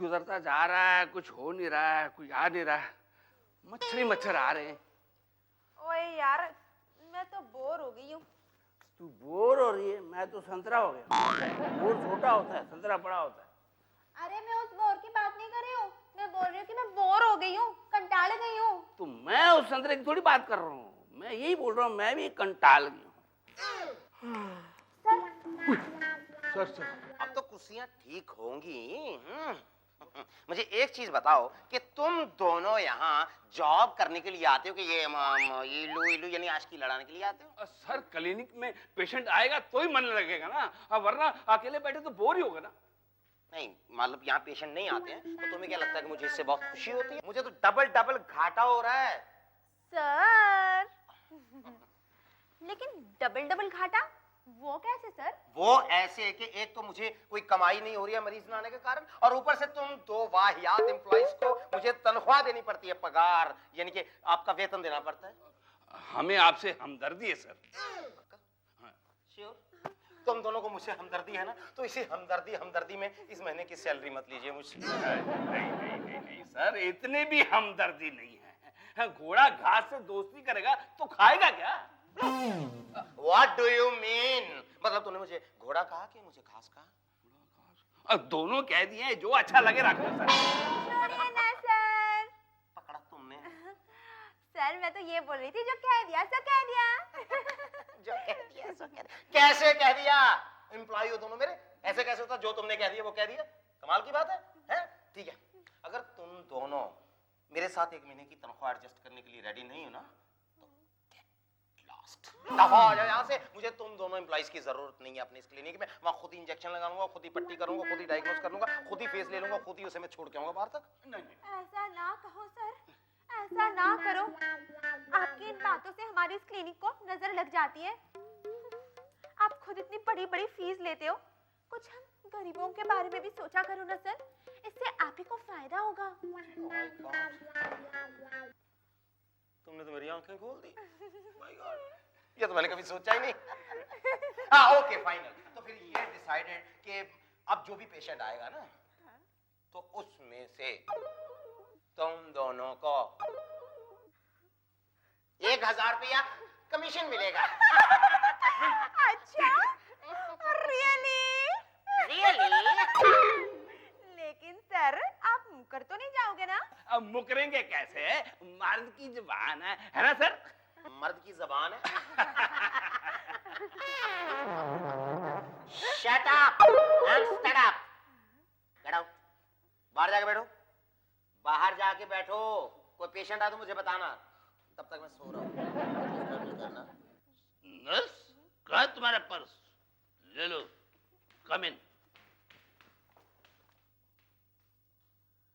गुजरता जा रहा है, कुछ हो नहीं रहा है, कुछ आ नहीं रहा है, मच्छर ही मच्छर आ रहे हैं। ओए यार, मैं तो बोर हो गई हूँ। तू बोर हो रही है? मैं तो संतरा हो गया। बोर छोटा होता है, संतरा बड़ा होता है। अरे मैं उस बोर की बात नहीं कर रही हूँ, मैं बोल रही हूँ कि मैं बोर हो गई हूँ, कंटाल गई हूँ। तो मैं उस संतरे की थोड़ी बात कर रहा हूँ, मैं यही बोल रहा हूँ, मैं भी कंटाल गई हूँ। सर सर अब तो कुर्सियां ठीक होंगी। मुझे एक चीज बताओ कि तुम दोनों यहाँ जॉब करने के लिए आते हो कि ये इल्लू यानी आशिकी लड़ाने के लिए आते हो? सर क्लिनिक में पेशेंट आएगा तो ही मन लगेगा ना, वरना अकेले बैठे तो बोर ही होगा ना। नहीं मतलब यहाँ पेशेंट नहीं आते हैं तो तुम्हें क्या लगता है कि मुझे इससे बहुत खुशी होती है? मुझे तो डबल डबल घाटा हो रहा है सर। लेकिन डबल डबल घाटा वो कैसे सर? वो ऐसे कि एक तो मुझे कोई कमाई नहीं हो रही है मरीज ना आने के कारण, और ऊपर से तुम दो वाहियात एम्प्लॉइज को मुझे तनख्वाह देनी पड़ती है, पगार यानी कि आपका वेतन देना पड़ता है। हमें आपसे हमदर्दी है सर। श्योर? तुम दोनों को मुझसे हमदर्दी है ना, तो इसी हमदर्दी में इस महीने की सैलरी मत लीजिए मुझसे। नहीं सर, इतने भी हमदर्दी नहीं है। घोड़ा घास से दोस्ती करेगा तो खाएगा क्या? What do you mean? मतलब तूने मुझे घोड़ा कहा कि मुझे घास कहा? दोनों कह दिए, जो अच्छा लगे रख लो सर। छोड़िए ना सर। पकड़ा तुमने। सर मैं तो ये बोल रही थी, जो कह दिया सो कह दिया। जो कह दिया सो कह दिया। कैसे कह दिया? एम्प्लॉय हो दोनों मेरे, ऐसे कैसे होता? जो तुमने कह दिया वो कह दिया? कमाल की बात है, हैं? ठीक है, अगर तुम दोनों मेरे साथ एक महीने की तनख्वाह एडजस्ट करने के लिए रेडी नहीं हो ना, दफा हो जाओ यहाँ से। मुझे तुम दोनों एम्प्लॉइज की जरूरत नहीं है अपनी इस क्लिनिक में। वहाँ खुद ही इंजेक्शन लगाऊंगा, खुद ही पट्टी करूंगा, खुद ही डायग्नोस कर लूंगा, खुद ही फेस ले लूंगा, खुद ही उसे मैं छोड़ के आऊंगा बाहर तक। ऐसा ना कहो सर, ऐसा ना करो। आपकी इन बातों से हमारी इस क्लिनिक को नजर लग जाती है। आप खुद इतनी बड़ी बड़ी फीस लेते हो, कुछ हम गरीबों के बारे में भी सोचा करो ना सर, इससे आप ही को फायदा होगा। तुमने तो मेरी आंखें खोल दी। माय गॉड, ये तो मैंने कभी सोचा ही नहीं। हाँ ओके फाइनल, तो फिर ये डिसाइडेड कि अब जो भी पेशेंट आएगा ना, तो उसमें से तुम दोनों को 1000 रुपया कमीशन मिलेगा। अच्छा, रियली? लेकिन सर आप मुकर तो नहीं जाओगे ना? अब मुकरेंगे कैसे? मर्द की जुबान है ना सर? मर्द की जबान है। Shut up and stand up. Get out. बाहर जाके बैठो, बाहर जाके बैठो। कोई पेशेंट आए तो मुझे बताना, तब तक मैं सो रहा हूँ। नर्स, कहाँ है तुम्हारा पर्स?